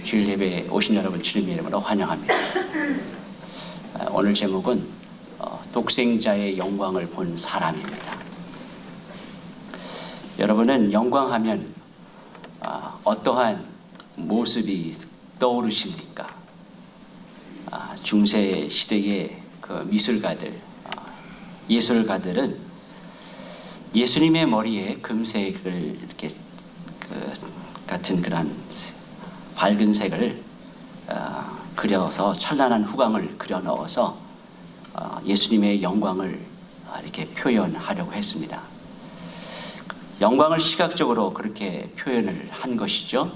주일 예배에 오신 여러분 주님의 이름으로 환영합니다. 오늘 제목은 독생자의 영광을 본 사람입니다. 여러분은 영광하면 어떠한 모습이 떠오르십니까? 중세 시대의 그 미술가들, 예술가들은 예수님의 머리에 금색을 이렇게 같은 그런 밝은 색을 그려서 찬란한 후광을 그려 넣어서 예수님의 영광을 이렇게 표현하려고 했습니다. 영광을 시각적으로 그렇게 표현을 한 것이죠.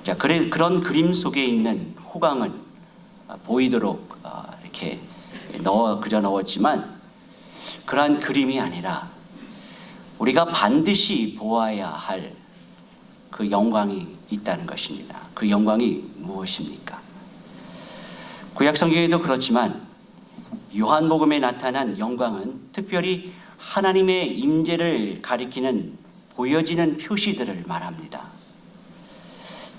자, 그런 그림 속에 있는 후광은 보이도록 이렇게 그려 넣었지만 그러한 그림이 아니라 우리가 반드시 보아야 할 그 영광이 있다는 것입니다. 그 영광이 무엇입니까? 구약 성경에도 그렇지만 요한복음에 나타난 영광은 특별히 하나님의 임재를 가리키는 보여지는 표시들을 말합니다.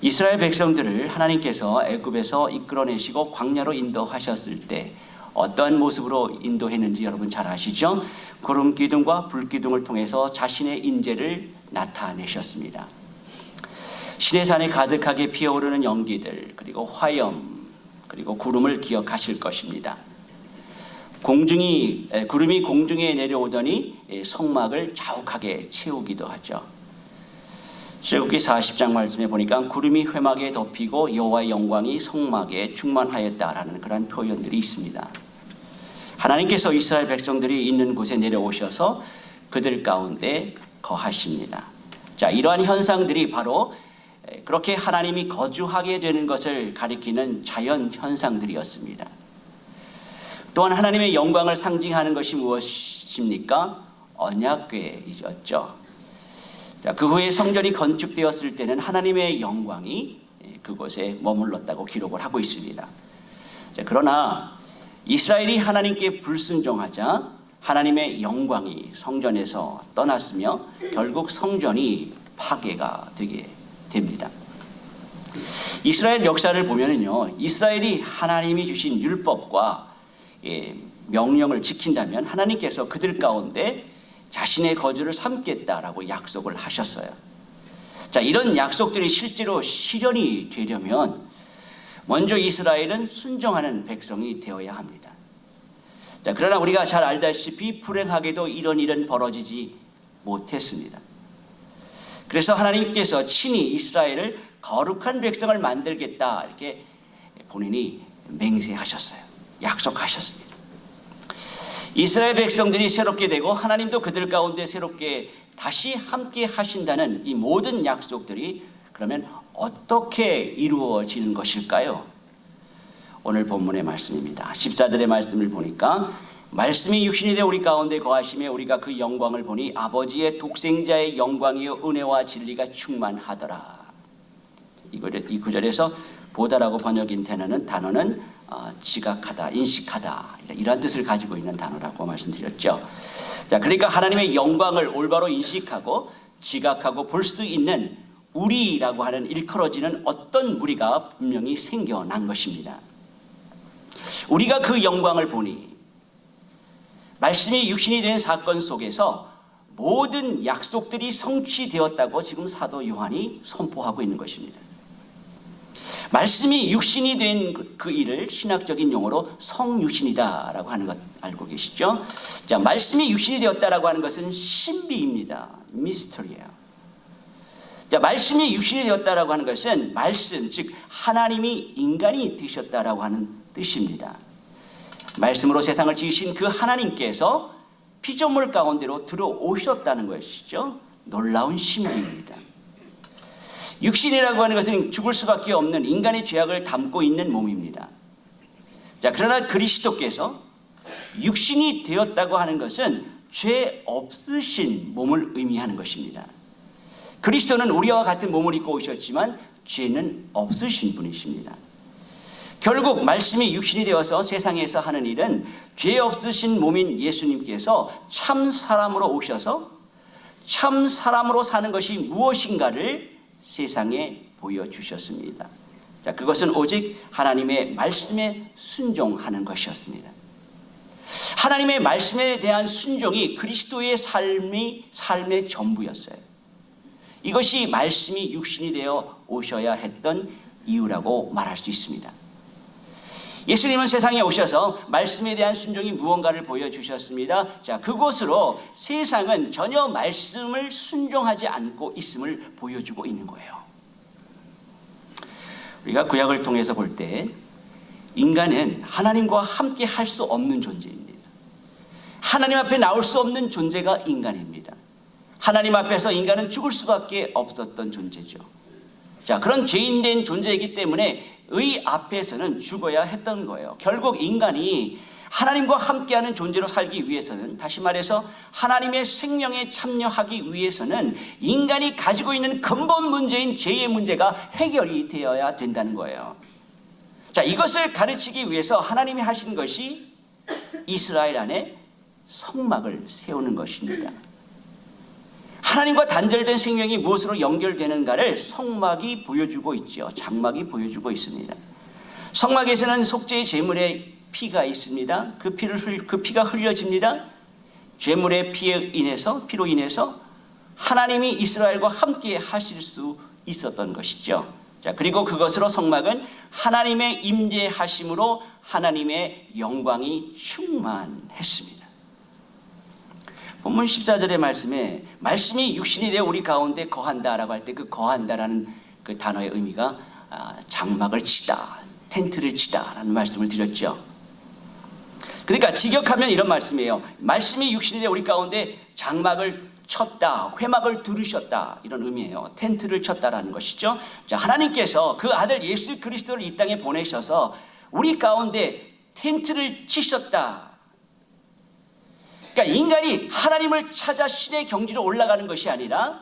이스라엘 백성들을 하나님께서 애굽에서 이끌어내시고 광야로 인도하셨을 때 어떠한 모습으로 인도했는지 여러분 잘 아시죠? 구름 기둥과 불 기둥을 통해서 자신의 임재를 나타내셨습니다. 시내산에 가득하게 피어오르는 연기들, 그리고 화염, 그리고 구름을 기억하실 것입니다. 구름이 공중에 내려오더니 성막을 자욱하게 채우기도 하죠. 출애굽기 40장 말씀에 보니까 구름이 회막에 덮이고 여호와의 영광이 성막에 충만하였다라는 그런 표현들이 있습니다. 하나님께서 이스라엘 백성들이 있는 곳에 내려오셔서 그들 가운데 거하십니다. 자, 이러한 현상들이 바로 그렇게 하나님이 거주하게 되는 것을 가리키는 자연 현상들이었습니다. 또한 하나님의 영광을 상징하는 것이 무엇입니까? 언약궤이었죠. 자, 그 후에 성전이 건축되었을 때는 하나님의 영광이 그곳에 머물렀다고 기록을 하고 있습니다. 자, 그러나 이스라엘이 하나님께 불순종하자 하나님의 영광이 성전에서 떠났으며 결국 성전이 파괴가 되게 됩니다. 이스라엘 역사를 보면은요, 이스라엘이 하나님이 주신 율법과 명령을 지킨다면 하나님께서 그들 가운데 자신의 거주를 삼겠다라고 약속을 하셨어요. 자, 이런 약속들이 실제로 실현이 되려면 먼저 이스라엘은 순종하는 백성이 되어야 합니다. 자, 그러나 우리가 잘 알다시피 불행하게도 이런 일은 벌어지지 못했습니다. 그래서 하나님께서 친히 이스라엘을 거룩한 백성을 만들겠다 이렇게 본인이 맹세하셨어요. 약속하셨습니다. 이스라엘 백성들이 새롭게 되고 하나님도 그들 가운데 새롭게 다시 함께 하신다는 이 모든 약속들이 그러면 어떻게 이루어지는 것일까요? 오늘 본문의 말씀입니다. 14절의 말씀을 보니까 말씀이 육신이 되어 우리 가운데 거하시며 우리가 그 영광을 보니 아버지의 독생자의 영광이요 은혜와 진리가 충만하더라. 이 구절에서 보다라고 번역인 단어는 지각하다, 인식하다 이런 뜻을 가지고 있는 단어라고 말씀드렸죠. 자, 그러니까 하나님의 영광을 올바로 인식하고 지각하고 볼 수 있는 우리라고 하는 일컬어지는 어떤 무리가 분명히 생겨난 것입니다. 우리가 그 영광을 보니 말씀이 육신이 된 사건 속에서 모든 약속들이 성취되었다고 지금 사도 요한이 선포하고 있는 것입니다. 말씀이 육신이 된 그 일을 신학적인 용어로 성육신이다라고 하는 것 알고 계시죠? 자, 말씀이 육신이 되었다라고 하는 것은 신비입니다. 미스터리예요. 자, 말씀이 육신이 되었다라고 하는 것은 말씀, 즉 하나님이 인간이 되셨다라고 하는 뜻입니다. 말씀으로 세상을 지으신 그 하나님께서 피조물 가운데로 들어오셨다는 것이죠. 놀라운 신비입니다. 육신이라고 하는 것은 죽을 수밖에 없는 인간의 죄악을 담고 있는 몸입니다. 자, 그러나 그리스도께서 육신이 되었다고 하는 것은 죄 없으신 몸을 의미하는 것입니다. 그리스도는 우리와 같은 몸을 입고 오셨지만 죄는 없으신 분이십니다. 결국 말씀이 육신이 되어서 세상에서 하는 일은 죄 없으신 몸인 예수님께서 참 사람으로 오셔서 참 사람으로 사는 것이 무엇인가를 세상에 보여주셨습니다. 자, 그것은 오직 하나님의 말씀에 순종하는 것이었습니다. 하나님의 말씀에 대한 순종이 그리스도의 삶의 전부였어요. 이것이 말씀이 육신이 되어 오셔야 했던 이유라고 말할 수 있습니다. 예수님은 세상에 오셔서 말씀에 대한 순종이 무언가를 보여주셨습니다. 자, 그곳으로 세상은 전혀 말씀을 순종하지 않고 있음을 보여주고 있는 거예요. 우리가 구약을 통해서 볼 때 인간은 하나님과 함께 할 수 없는 존재입니다. 하나님 앞에 나올 수 없는 존재가 인간입니다. 하나님 앞에서 인간은 죽을 수밖에 없었던 존재죠. 자, 그런 죄인된 존재이기 때문에 의 앞에서는 죽어야 했던 거예요. 결국 인간이 하나님과 함께하는 존재로 살기 위해서는, 다시 말해서 하나님의 생명에 참여하기 위해서는 인간이 가지고 있는 근본 문제인 죄의 문제가 해결이 되어야 된다는 거예요. 자, 이것을 가르치기 위해서 하나님이 하신 것이 이스라엘 안에 성막을 세우는 것입니다. 하나님과 단절된 생명이 무엇으로 연결되는가를 성막이 보여주고 있죠. 장막이 보여주고 있습니다. 성막에서는 속죄의 제물의 피가 있습니다. 그 피가 흘려집니다. 제물의 피로 인해서 하나님이 이스라엘과 함께 하실 수 있었던 것이죠. 자, 그리고 그것으로 성막은 하나님의 임재하심으로 하나님의 영광이 충만했습니다. 본문 14절의 말씀에 말씀이 육신이 되어 우리 가운데 거한다라고 할 때 그 거한다라는 그 단어의 의미가 장막을 치다, 텐트를 치다라는 말씀을 드렸죠. 그러니까 직역하면 이런 말씀이에요. 말씀이 육신이 되어 우리 가운데 장막을 쳤다, 회막을 두르셨다, 이런 의미예요. 텐트를 쳤다라는 것이죠. 자, 하나님께서 그 아들 예수 그리스도를 이 땅에 보내셔서 우리 가운데 텐트를 치셨다. 그러니까 인간이 하나님을 찾아 신의 경지로 올라가는 것이 아니라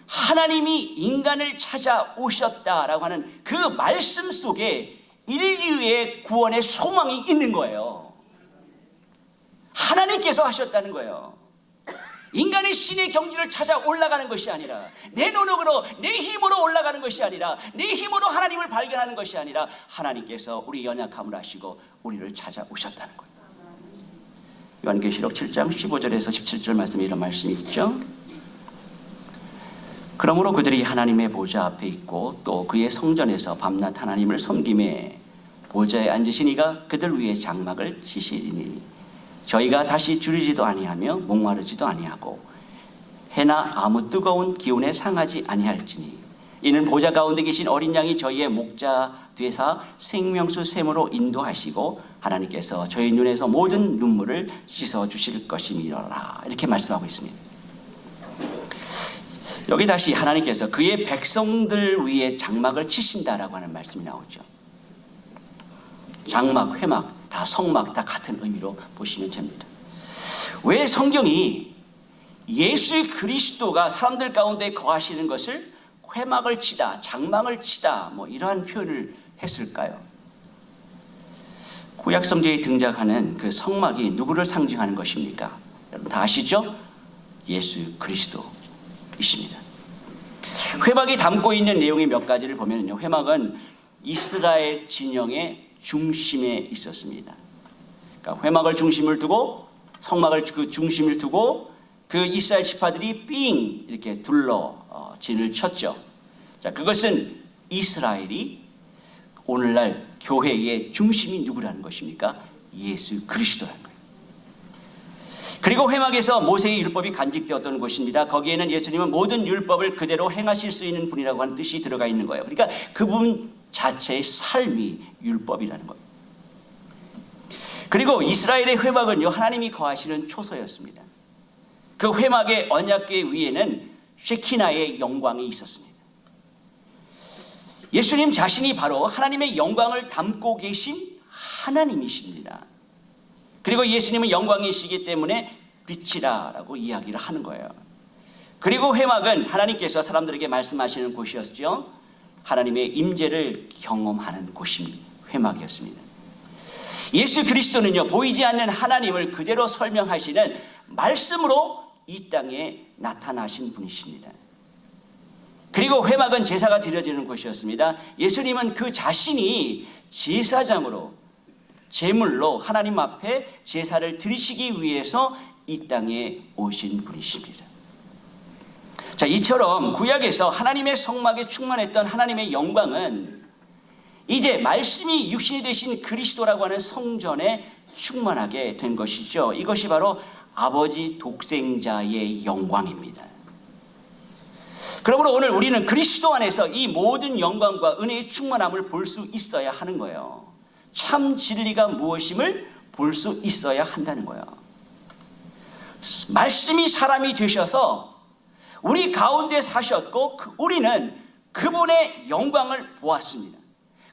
하나님이 인간을 찾아오셨다라고 하는 그 말씀 속에 인류의 구원의 소망이 있는 거예요. 하나님께서 하셨다는 거예요. 인간이 신의 경지를 찾아 올라가는 것이 아니라, 내 노력으로 내 힘으로 올라가는 것이 아니라, 내 힘으로 하나님을 발견하는 것이 아니라 하나님께서 우리 연약함을 아시고 우리를 찾아오셨다는 거예요. 요한계시록 7장 15절에서 17절 말씀에 이런 말씀이 있죠. 그러므로 그들이 하나님의 보좌 앞에 있고 또 그의 성전에서 밤낮 하나님을 섬김에 보좌에 앉으신 이가 그들 위에 장막을 치시리니 저희가 다시 줄이지도 아니하며 목마르지도 아니하고 해나 아무 뜨거운 기운에 상하지 아니할지니 이는 보좌 가운데 계신 어린 양이 저희의 목자 되사 생명수 샘으로 인도하시고 하나님께서 저희 눈에서 모든 눈물을 씻어 주실 것이니라. 이렇게 말씀하고 있습니다. 여기 다시 하나님께서 그의 백성들 위에 장막을 치신다라고 하는 말씀이 나오죠. 장막, 회막, 다 성막, 다 같은 의미로 보시면 됩니다. 왜 성경이 예수 그리스도가 사람들 가운데 거하시는 것을 회막을 치다, 장막을 치다, 이러한 표현을 했을까요? 구약 성경에 등장하는 그 성막이 누구를 상징하는 것입니까? 여러분 다 아시죠? 예수 그리스도이십니다. 회막이 담고 있는 내용이 몇 가지를 보면요, 회막은 이스라엘 진영의 중심에 있었습니다. 그러니까 회막을 중심을 두고 성막을 그 중심을 두고 그 이스라엘 지파들이 삥 이렇게 둘러 진을 쳤죠. 자, 그것은 이스라엘이 오늘날 교회의 중심이 누구라는 것입니까? 예수 그리스도라는 거예요. 그리고 회막에서 모세의 율법이 간직되었던 곳입니다. 거기에는 예수님은 모든 율법을 그대로 행하실 수 있는 분이라고 하는 뜻이 들어가 있는 거예요. 그러니까 그분 자체의 삶이 율법이라는 거예요. 그리고 이스라엘의 회막은요, 하나님이 거하시는 초소였습니다. 그 회막의 언약궤 위에는 쉐키나의 영광이 있었습니다. 예수님 자신이 바로 하나님의 영광을 담고 계신 하나님이십니다. 그리고 예수님은 영광이시기 때문에 빛이라고 이야기를 하는 거예요. 그리고 회막은 하나님께서 사람들에게 말씀하시는 곳이었죠. 하나님의 임재를 경험하는 곳이 회막이었습니다. 예수 그리스도는요, 보이지 않는 하나님을 그대로 설명하시는 말씀으로 이 땅에 나타나신 분이십니다. 그리고 회막은 제사가 드려지는 곳이었습니다. 예수님은 그 자신이 제사장으로 제물로 하나님 앞에 제사를 드리시기 위해서 이 땅에 오신 분이십니다. 자, 이처럼 구약에서 하나님의 성막에 충만했던 하나님의 영광은 이제 말씀이 육신이 되신 그리스도라고 하는 성전에 충만하게 된 것이죠. 이것이 바로 아버지 독생자의 영광입니다. 그러므로 오늘 우리는 그리스도 안에서 이 모든 영광과 은혜의 충만함을 볼 수 있어야 하는 거예요. 참 진리가 무엇임을 볼 수 있어야 한다는 거예요. 말씀이 사람이 되셔서 우리 가운데 사셨고 우리는 그분의 영광을 보았습니다.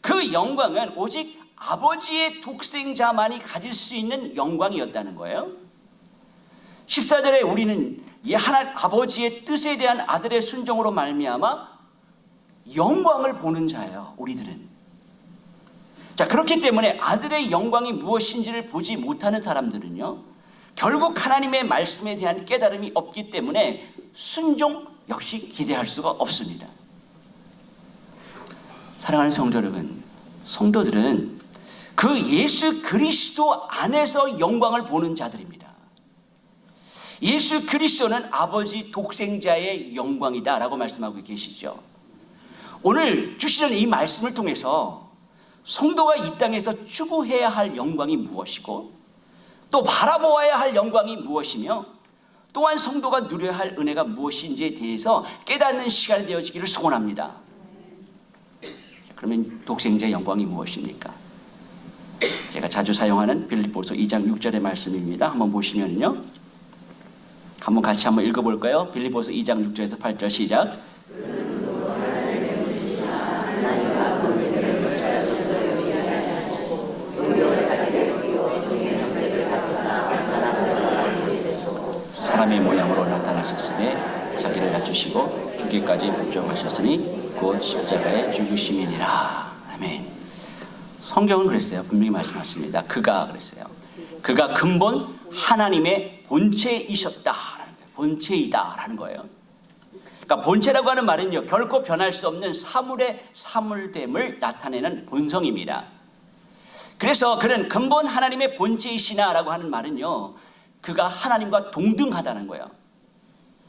그 영광은 오직 아버지의 독생자만이 가질 수 있는 영광이었다는 거예요. 14절에 우리는 이 하나님 아버지의 뜻에 대한 아들의 순종으로 말미암아 영광을 보는 자예요. 우리들은. 자, 그렇기 때문에 아들의 영광이 무엇인지를 보지 못하는 사람들은요, 결국 하나님의 말씀에 대한 깨달음이 없기 때문에 순종 역시 기대할 수가 없습니다. 사랑하는 성도 여러분, 성도들은 그 예수 그리스도 안에서 영광을 보는 자들입니다. 예수 그리스도는 아버지 독생자의 영광이다 라고 말씀하고 계시죠. 오늘 주시는 이 말씀을 통해서 성도가 이 땅에서 추구해야 할 영광이 무엇이고 또 바라보아야 할 영광이 무엇이며 또한 성도가 누려야 할 은혜가 무엇인지에 대해서 깨닫는 시간이 되어지기를 소원합니다. 그러면 독생자의 영광이 무엇입니까? 제가 자주 사용하는 빌립보서 2장 6절의 말씀입니다. 한번 보시면요, 한번 같이 한번 읽어볼까요? 빌립보서 2장 6절에서 8절 시작. 사람의 모양으로 나타나셨으며 자기를 낮추시고 죽기까지 복종하셨으니 곧 십자가에 죽으심이니라. 아멘. 성경은 그랬어요. 분명히 말씀하십니다. 그가 그랬어요. 그가 근본 하나님의 본체이셨다라는 거예요. 본체이다라는 거예요. 그러니까 본체라고 하는 말은요, 결코 변할 수 없는 사물의 사물됨을 나타내는 본성입니다. 그래서 그는 근본 하나님의 본체이시나라고 하는 말은요, 그가 하나님과 동등하다는 거예요.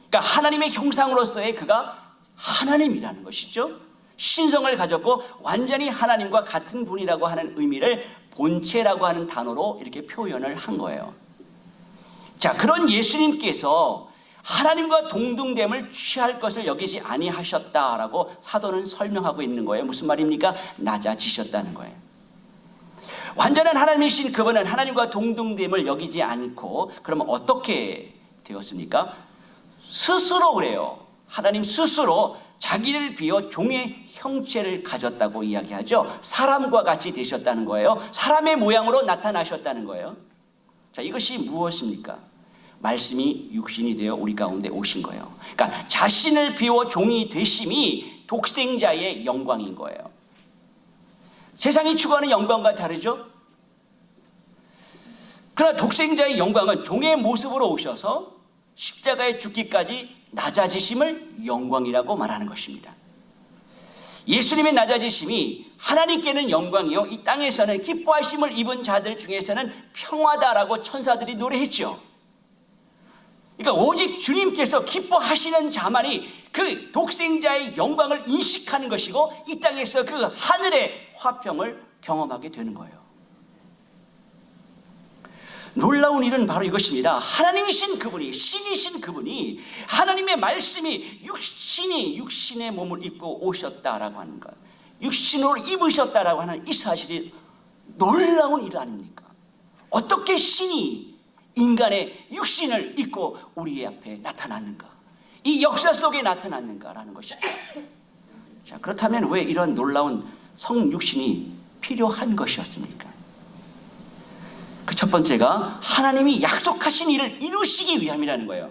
그러니까 하나님의 형상으로서의 그가 하나님이라는 것이죠. 신성을 가졌고 완전히 하나님과 같은 분이라고 하는 의미를 본체라고 하는 단어로 이렇게 표현을 한 거예요. 자, 그런 예수님께서 하나님과 동등됨을 취할 것을 여기지 아니하셨다라고 사도는 설명하고 있는 거예요. 무슨 말입니까? 낮아지셨다는 거예요. 완전한 하나님이신 그분은 하나님과 동등됨을 여기지 않고 그러면 어떻게 되었습니까? 스스로 그래요. 하나님 스스로 자기를 비워 종의 형체를 가졌다고 이야기하죠. 사람과 같이 되셨다는 거예요. 사람의 모양으로 나타나셨다는 거예요. 자, 이것이 무엇입니까? 말씀이 육신이 되어 우리 가운데 오신 거예요. 그러니까 자신을 비워 종이 되심이 독생자의 영광인 거예요. 세상이 추구하는 영광과 다르죠? 그러나 독생자의 영광은 종의 모습으로 오셔서 십자가에 죽기까지 낮아지심을 영광이라고 말하는 것입니다. 예수님의 낮아지심이 하나님께는 영광이요, 이 땅에서는 기뻐하심을 입은 자들 중에서는 평화다라고 천사들이 노래했죠. 그러니까 오직 주님께서 기뻐하시는 자만이 그 독생자의 영광을 인식하는 것이고 이 땅에서 그 하늘의 화평을 경험하게 되는 거예요. 놀라운 일은 바로 이것입니다. 하나님이신 그분이, 신이신 그분이, 하나님의 말씀이 육신의 몸을 입고 오셨다라고 하는 것, 육신으로 입으셨다라고 하는 이 사실이 놀라운 일 아닙니까? 어떻게 신이 인간의 육신을 입고 우리 앞에 나타났는가, 이 역사 속에 나타났는가라는 것이죠. 자, 그렇다면 왜 이런 놀라운 성육신이 필요한 것이었습니까? 그 첫 번째가 하나님이 약속하신 일을 이루시기 위함이라는 거예요.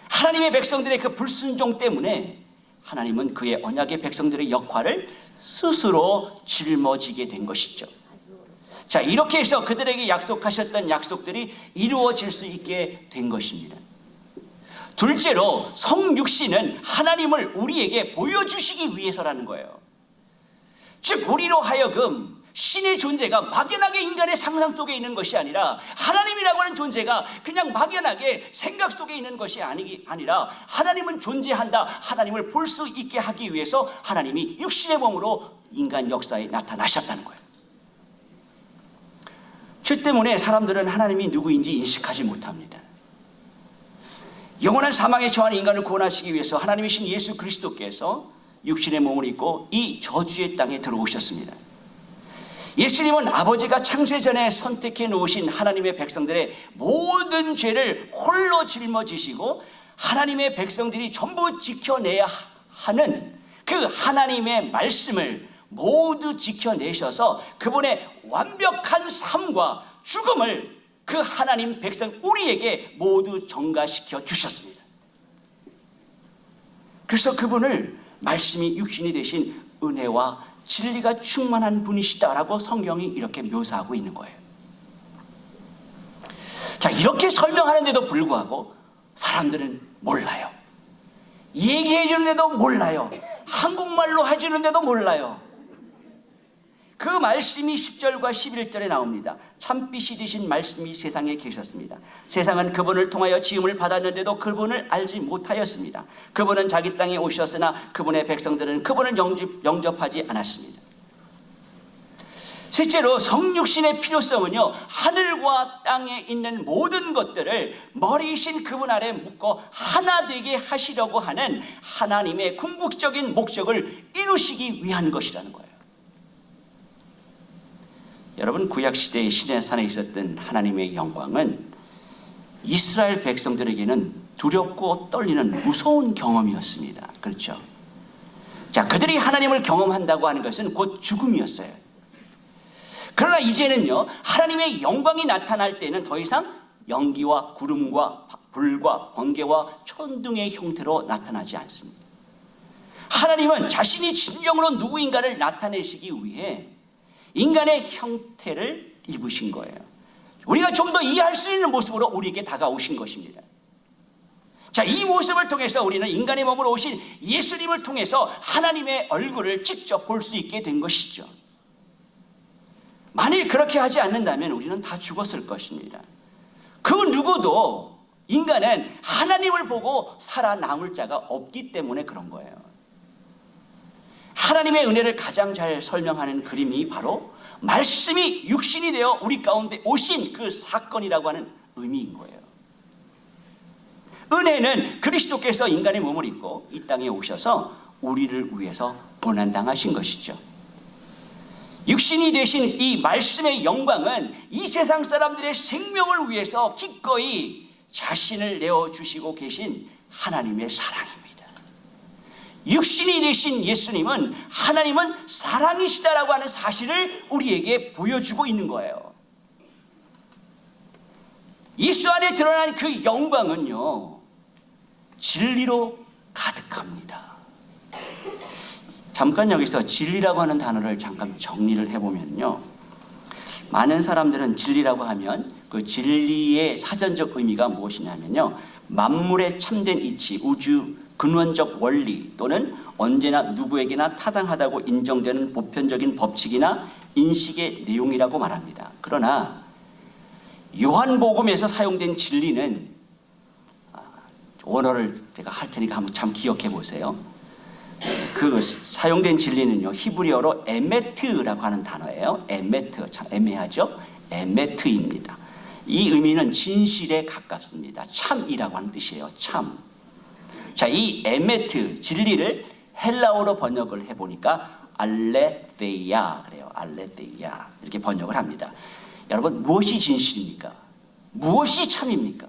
하나님의 백성들의 그 불순종 때문에 하나님은 그의 언약의 백성들의 역할을 스스로 짊어지게 된 것이죠. 자, 이렇게 해서 그들에게 약속하셨던 약속들이 이루어질 수 있게 된 것입니다. 둘째로 성육신은 하나님을 우리에게 보여주시기 위해서라는 거예요. 즉 우리로 하여금 신의 존재가 막연하게 인간의 상상 속에 있는 것이 아니라 하나님이라고 하는 존재가 그냥 막연하게 생각 속에 있는 것이 아니라 하나님은 존재한다, 하나님을 볼 수 있게 하기 위해서 하나님이 육신의 몸으로 인간 역사에 나타나셨다는 거예요. 죄 때문에 사람들은 하나님이 누구인지 인식하지 못합니다. 영원한 사망에 처한 인간을 구원하시기 위해서 하나님이신 예수 그리스도께서 육신의 몸을 입고 이 저주의 땅에 들어오셨습니다. 예수님은 아버지가 창세 전에 선택해 놓으신 하나님의 백성들의 모든 죄를 홀로 짊어지시고 하나님의 백성들이 전부 지켜내야 하는 그 하나님의 말씀을 모두 지켜내셔서 그분의 완벽한 삶과 죽음을 그 하나님 백성 우리에게 모두 전가시켜 주셨습니다. 그래서 그분을 말씀이 육신이 되신 은혜와 진리가 충만한 분이시다라고 성경이 이렇게 묘사하고 있는 거예요. 자, 이렇게 설명하는데도 불구하고 사람들은 몰라요. 얘기해 주는데도 몰라요. 한국말로 해주는데도 몰라요. 그 말씀이 10절과 11절에 나옵니다. 참빛이 되신 말씀이 세상에 계셨습니다. 세상은 그분을 통하여 지음을 받았는데도 그분을 알지 못하였습니다. 그분은 자기 땅에 오셨으나 그분의 백성들은 그분을 영접하지 않았습니다. 셋째로 성육신의 필요성은요, 하늘과 땅에 있는 모든 것들을 머리이신 그분 아래 묶어 하나 되게 하시려고 하는 하나님의 궁극적인 목적을 이루시기 위한 것이라는 거예요. 여러분, 구약시대의 시내산에 있었던 하나님의 영광은 이스라엘 백성들에게는 두렵고 떨리는 무서운 경험이었습니다. 그렇죠? 자, 그들이 하나님을 경험한다고 하는 것은 곧 죽음이었어요. 그러나 이제는요, 하나님의 영광이 나타날 때는 더 이상 연기와 구름과 불과 번개와 천둥의 형태로 나타나지 않습니다. 하나님은 자신이 진정으로 누구인가를 나타내시기 위해 인간의 형태를 입으신 거예요. 우리가 좀 더 이해할 수 있는 모습으로 우리에게 다가오신 것입니다. 자, 이 모습을 통해서 우리는 인간의 몸으로 오신 예수님을 통해서 하나님의 얼굴을 직접 볼 수 있게 된 것이죠. 만일 그렇게 하지 않는다면 우리는 다 죽었을 것입니다. 그 누구도 인간은 하나님을 보고 살아남을 자가 없기 때문에 그런 거예요. 하나님의 은혜를 가장 잘 설명하는 그림이 바로 말씀이 육신이 되어 우리 가운데 오신 그 사건이라고 하는 의미인 거예요. 은혜는 그리스도께서 인간의 몸을 입고 이 땅에 오셔서 우리를 위해서 고난당하신 것이죠. 육신이 되신 이 말씀의 영광은 이 세상 사람들의 생명을 위해서 기꺼이 자신을 내어주시고 계신 하나님의 사랑입니다. 육신이 되신 예수님은 하나님은 사랑이시다라고 하는 사실을 우리에게 보여주고 있는 거예요. 예수 안에 드러난 그 영광은요, 진리로 가득합니다. 잠깐 여기서 진리라고 하는 단어를 잠깐 정리를 해보면요, 많은 사람들은 진리라고 하면 그 진리의 사전적 의미가 무엇이냐면요, 만물의 참된 이치, 우주 근원적 원리 또는 언제나 누구에게나 타당하다고 인정되는 보편적인 법칙이나 인식의 내용이라고 말합니다. 그러나 요한복음에서 사용된 진리는, 원어를 제가 할 테니까 한번 참 기억해 보세요. 그 사용된 진리는요, 히브리어로 에메트라고 하는 단어예요. 에메트, 참 애매하죠? 에메트입니다. 이 의미는 진실에 가깝습니다. 참이라고 하는 뜻이에요. 참. 자, 이 에메트, 진리를 헬라어로 번역을 해보니까 알레데이아 그래요. 알레데이아 이렇게 번역을 합니다. 여러분, 무엇이 진실입니까? 무엇이 참입니까?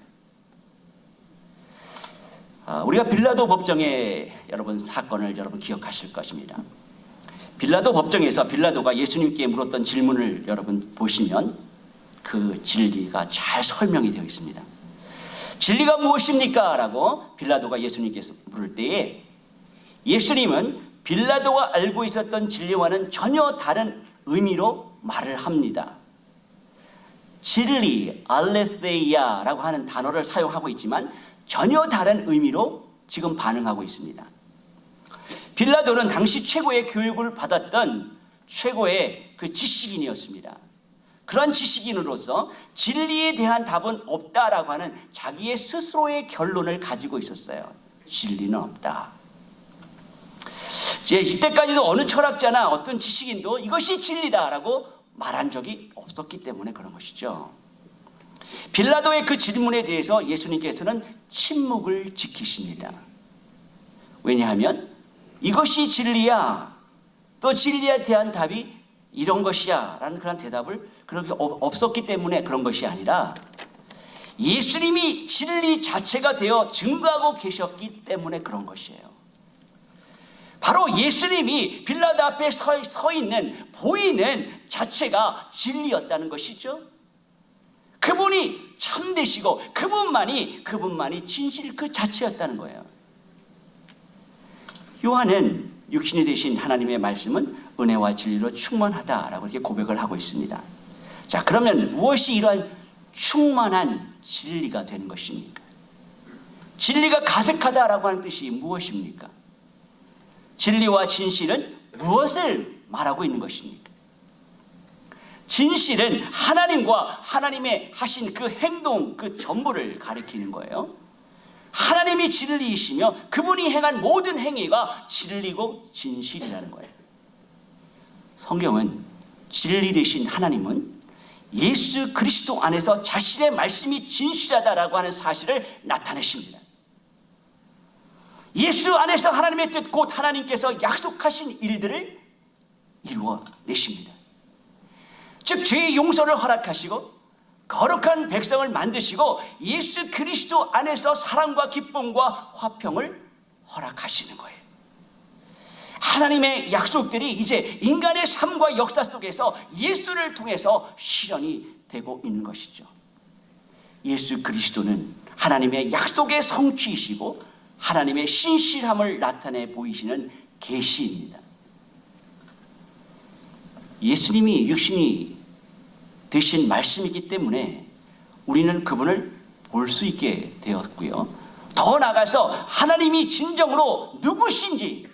우리가 빌라도 법정의 여러분 사건을 여러분 기억하실 것입니다. 빌라도 법정에서 빌라도가 예수님께 물었던 질문을 여러분 보시면 그 진리가 잘 설명이 되어 있습니다. 진리가 무엇입니까? 라고 빌라도가 예수님께서 물을 때에 예수님은 빌라도가 알고 있었던 진리와는 전혀 다른 의미로 말을 합니다. 진리, 알레세이아라고 하는 단어를 사용하고 있지만 전혀 다른 의미로 지금 반응하고 있습니다. 빌라도는 당시 최고의 교육을 받았던 최고의 그 지식인이었습니다. 그런 지식인으로서 진리에 대한 답은 없다라고 하는 자기의 스스로의 결론을 가지고 있었어요. 진리는 없다. 이때까지도 어느 철학자나 어떤 지식인도 이것이 진리다라고 말한 적이 없었기 때문에 그런 것이죠. 빌라도의 그 질문에 대해서 예수님께서는 침묵을 지키십니다. 왜냐하면 이것이 진리야, 또 진리에 대한 답이 이런 것이야 라는 그런 대답을 그렇게 없었기 때문에 그런 것이 아니라 예수님이 진리 자체가 되어 증거하고 계셨기 때문에 그런 것이에요. 바로 예수님이 빌라도 앞에 서 있는 보이는 자체가 진리였다는 것이죠. 그분이 참되시고 그분만이 진실 그 자체였다는 거예요. 요한은 육신이 되신 하나님의 말씀은 은혜와 진리로 충만하다라고 이렇게 고백을 하고 있습니다. 자, 그러면 무엇이 이러한 충만한 진리가 되는 것입니까? 진리가 가득하다라고 하는 뜻이 무엇입니까? 진리와 진실은 무엇을 말하고 있는 것입니까? 진실은 하나님과 하나님의 하신 그 행동 그 전부를 가리키는 거예요. 하나님이 진리이시며 그분이 행한 모든 행위가 진리고 진실이라는 거예요. 성경은 진리 되신 하나님은 예수 그리스도 안에서 자신의 말씀이 진실하다라고 하는 사실을 나타내십니다. 예수 안에서 하나님의 뜻 곧 하나님께서 약속하신 일들을 이루어내십니다. 즉 죄의 용서를 허락하시고 거룩한 백성을 만드시고 예수 그리스도 안에서 사랑과 기쁨과 화평을 허락하시는 거예요. 하나님의 약속들이 이제 인간의 삶과 역사 속에서 예수를 통해서 실현이 되고 있는 것이죠. 예수 그리스도는 하나님의 약속의 성취이시고 하나님의 신실함을 나타내 보이시는 계시입니다. 예수님이 육신이 되신 말씀이기 때문에 우리는 그분을 볼 수 있게 되었고요. 더 나아가서 하나님이 진정으로 누구신지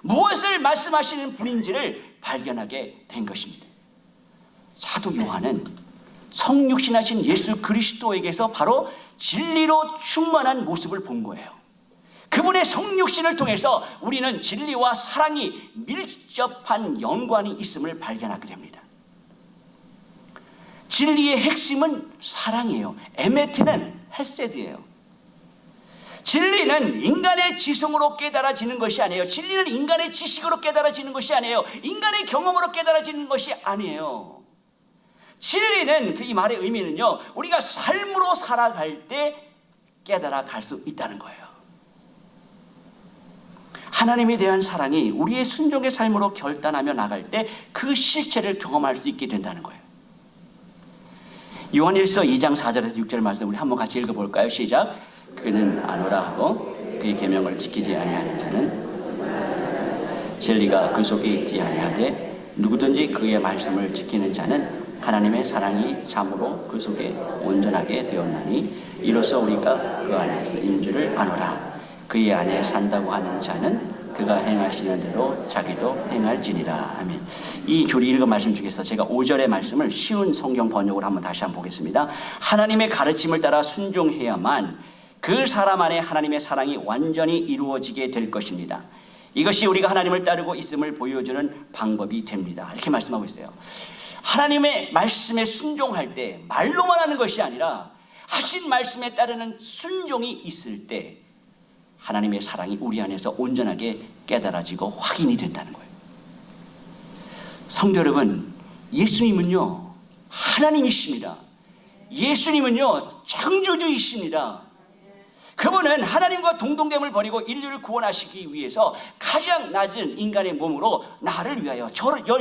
무엇을 말씀하시는 분인지를 발견하게 된 것입니다. 사도 요한은 성육신하신 예수 그리스도에게서 바로 진리로 충만한 모습을 본 거예요. 그분의 성육신을 통해서 우리는 진리와 사랑이 밀접한 연관이 있음을 발견하게 됩니다. 진리의 핵심은 사랑이에요. 에메트는 헤세드예요. 진리는 인간의 지성으로 깨달아지는 것이 아니에요. 진리는 인간의 지식으로 깨달아지는 것이 아니에요. 인간의 경험으로 깨달아지는 것이 아니에요. 진리는 이 말의 의미는요, 우리가 삶으로 살아갈 때 깨달아갈 수 있다는 거예요. 하나님에 대한 사랑이 우리의 순종의 삶으로 결단하며 나갈 때 그 실체를 경험할 수 있게 된다는 거예요. 요한일서 2장 4절에서 6절 말씀 우리 한번 같이 읽어볼까요? 시작. 그는 아노라 하고 그의 계명을 지키지 아니하는 자는 진리가 그 속에 있지 아니하되 누구든지 그의 말씀을 지키는 자는 하나님의 사랑이 참으로 그 속에 온전하게 되었나니 이로써 우리가 그 안에서 있는 줄을 아노라. 그의 안에 산다고 하는 자는 그가 행하시는 대로 자기도 행할지니라. 아멘. 이 교리 읽은 말씀 중에서 제가 5절의 말씀을 쉬운 성경 번역으로 한번 다시 한번 보겠습니다. 하나님의 가르침을 따라 순종해야만 그 사람 안에 하나님의 사랑이 완전히 이루어지게 될 것입니다. 이것이 우리가 하나님을 따르고 있음을 보여주는 방법이 됩니다. 이렇게 말씀하고 있어요. 하나님의 말씀에 순종할 때 말로만 하는 것이 아니라 하신 말씀에 따르는 순종이 있을 때 하나님의 사랑이 우리 안에서 온전하게 깨달아지고 확인이 된다는 거예요. 성도 여러분, 예수님은요 하나님이십니다. 예수님은요 창조주이십니다. 그분은 하나님과 동등됨을 버리고 인류를 구원하시기 위해서 가장 낮은 인간의 몸으로 나를 위하여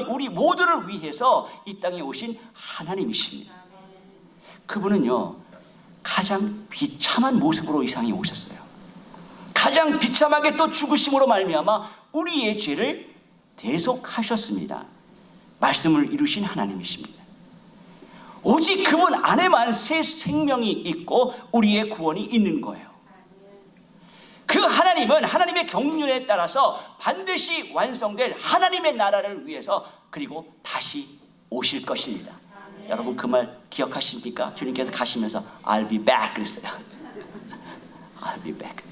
우리 모두를 위해서 이 땅에 오신 하나님이십니다. 그분은요 가장 비참한 모습으로 이 세상에 오셨어요. 가장 비참하게 또 죽으심으로 말미암아 우리의 죄를 대속하셨습니다. 말씀을 이루신 하나님이십니다. 오직 그분 안에만 새 생명이 있고 우리의 구원이 있는 거예요. 그 하나님은 하나님의 경륜에 따라서 반드시 완성될 하나님의 나라를 위해서 그리고 다시 오실 것입니다. 여러분 그 말 기억하십니까? 주님께서 가시면서 I'll be back 그랬어요. I'll be back.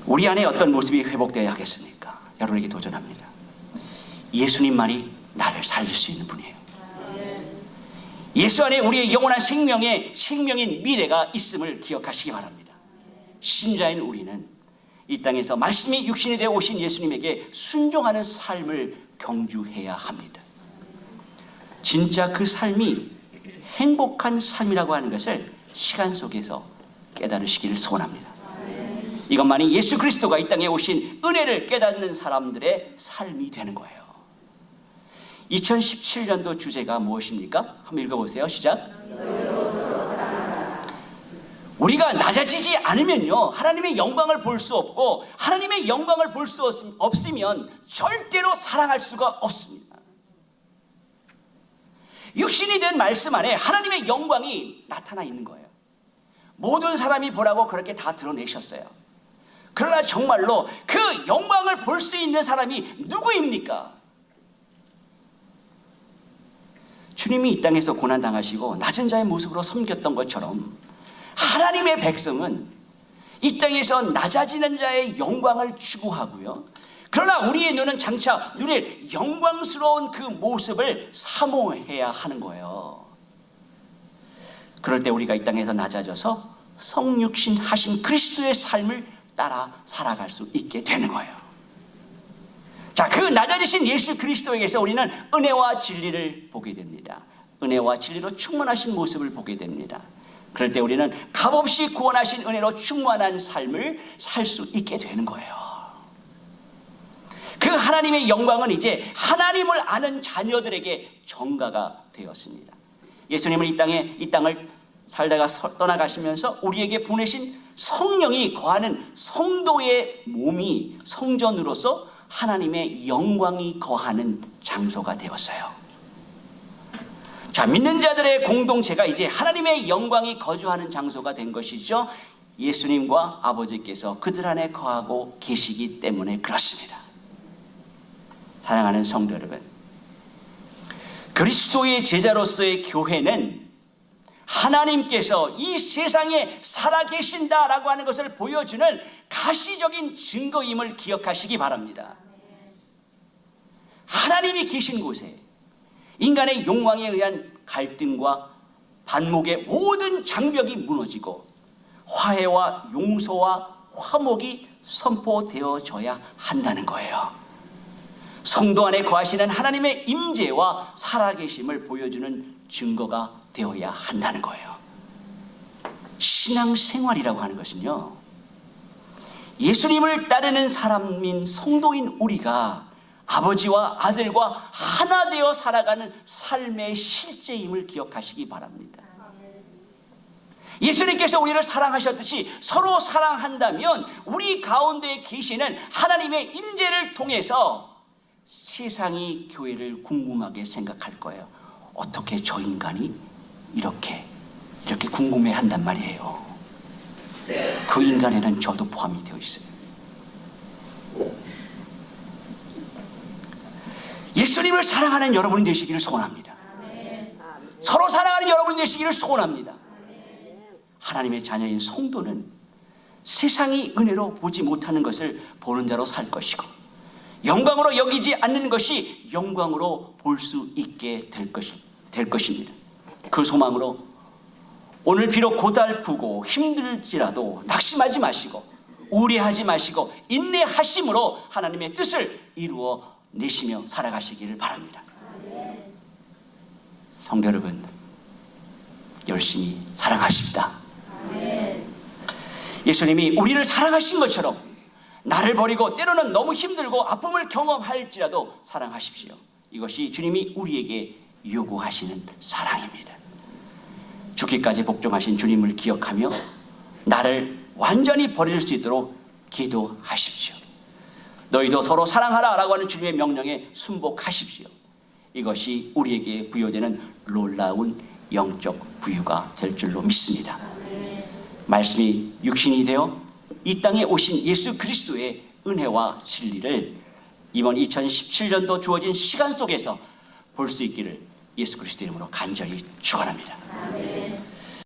우리 안에 어떤 모습이 회복되어야 하겠습니까? 여러분에게 도전합니다. 예수님만이 나를 살릴 수 있는 분이에요. 예수 안에 우리의 영원한 생명인 미래가 있음을 기억하시기 바랍니다. 신자인 우리는 이 땅에서 말씀이 육신이 되어 오신 예수님에게 순종하는 삶을 경주해야 합니다. 진짜 그 삶이 행복한 삶이라고 하는 것을 시간 속에서 깨달으시기를 소원합니다. 이것만이 예수 그리스도가 이 땅에 오신 은혜를 깨닫는 사람들의 삶이 되는 거예요. 2017년도 주제가 무엇입니까? 한번 읽어보세요. 시작. 우리가 낮아지지 않으면요 하나님의 영광을 볼 수 없고, 하나님의 영광을 볼 수 없으면 절대로 사랑할 수가 없습니다. 육신이 된 말씀 안에 하나님의 영광이 나타나 있는 거예요. 모든 사람이 보라고 그렇게 다 드러내셨어요. 그러나 정말로 그 영광을 볼 수 있는 사람이 누구입니까? 주님이 이 땅에서 고난당하시고 낮은 자의 모습으로 섬겼던 것처럼 하나님의 백성은 이 땅에서 낮아지는 자의 영광을 추구하고요, 그러나 우리의 눈은 장차 누릴 영광스러운 그 모습을 사모해야 하는 거예요. 그럴 때 우리가 이 땅에서 낮아져서 성육신 하신 그리스도의 삶을 따라 살아갈 수 있게 되는 거예요. 자, 그 낮아지신 예수 그리스도에게서 우리는 은혜와 진리를 보게 됩니다. 은혜와 진리로 충만하신 모습을 보게 됩니다. 그럴 때 우리는 값없이 구원하신 은혜로 충만한 삶을 살 수 있게 되는 거예요. 그 하나님의 영광은 이제 하나님을 아는 자녀들에게 전가가 되었습니다. 예수님은 이 땅을 살다가 떠나가시면서 우리에게 보내신 성령이 거하는 성도의 몸이 성전으로서 하나님의 영광이 거하는 장소가 되었어요. 자, 믿는 자들의 공동체가 이제 하나님의 영광이 거주하는 장소가 된 것이죠. 예수님과 아버지께서 그들 안에 거하고 계시기 때문에 그렇습니다. 사랑하는 성도 여러분, 그리스도의 제자로서의 교회는 하나님께서 이 세상에 살아계신다라고 하는 것을 보여주는 가시적인 증거임을 기억하시기 바랍니다. 하나님이 계신 곳에 인간의 욕망에 의한 갈등과 반목의 모든 장벽이 무너지고 화해와 용서와 화목이 선포되어져야 한다는 거예요. 성도 안에 거하시는 하나님의 임재와 살아계심을 보여주는 증거가 되어야 한다는 거예요. 신앙생활이라고 하는 것은요, 예수님을 따르는 사람인 성도인 우리가 아버지와 아들과 하나 되어 살아가는 삶의 실제임을 기억하시기 바랍니다. 예수님께서 우리를 사랑하셨듯이 서로 사랑한다면 우리 가운데 계시는 하나님의 임재를 통해서 세상이 교회를 궁금하게 생각할 거예요. 어떻게 저 인간이 이렇게 궁금해한단 말이에요. 그 인간에는 저도 포함이 되어 있어요. 예수님을 사랑하는 여러분이 되시기를 소원합니다. 서로 사랑하는 여러분이 되시기를 소원합니다. 하나님의 자녀인 성도는 세상이 은혜로 보지 못하는 것을 보는 자로 살 것이고, 영광으로 여기지 않는 것이 영광으로 볼 수 있게 될 것입니다. 그 소망으로 오늘 비록 고달프고 힘들지라도 낙심하지 마시고 우려하지 마시고 인내하심으로 하나님의 뜻을 이루어 내시며 살아가시기를 바랍니다. 성도 여러분, 열심히 사랑하십니다. 예수님이 우리를 사랑하신 것처럼 나를 버리고 때로는 너무 힘들고 아픔을 경험할지라도 사랑하십시오. 이것이 주님이 우리에게 요구하시는 사랑입니다. 죽기까지 복종하신 주님을 기억하며 나를 완전히 버릴 수 있도록 기도하십시오. 너희도 서로 사랑하라 라고 하는 주님의 명령에 순복하십시오. 이것이 우리에게 부여되는 놀라운 영적 부유가 될 줄로 믿습니다. 말씀이 육신이 되어 이 땅에 오신 예수 그리스도의 은혜와 진리를 이번 2017년도 주어진 시간 속에서 볼 수 있기를 예수 그리스도 이름으로 간절히 축원합니다.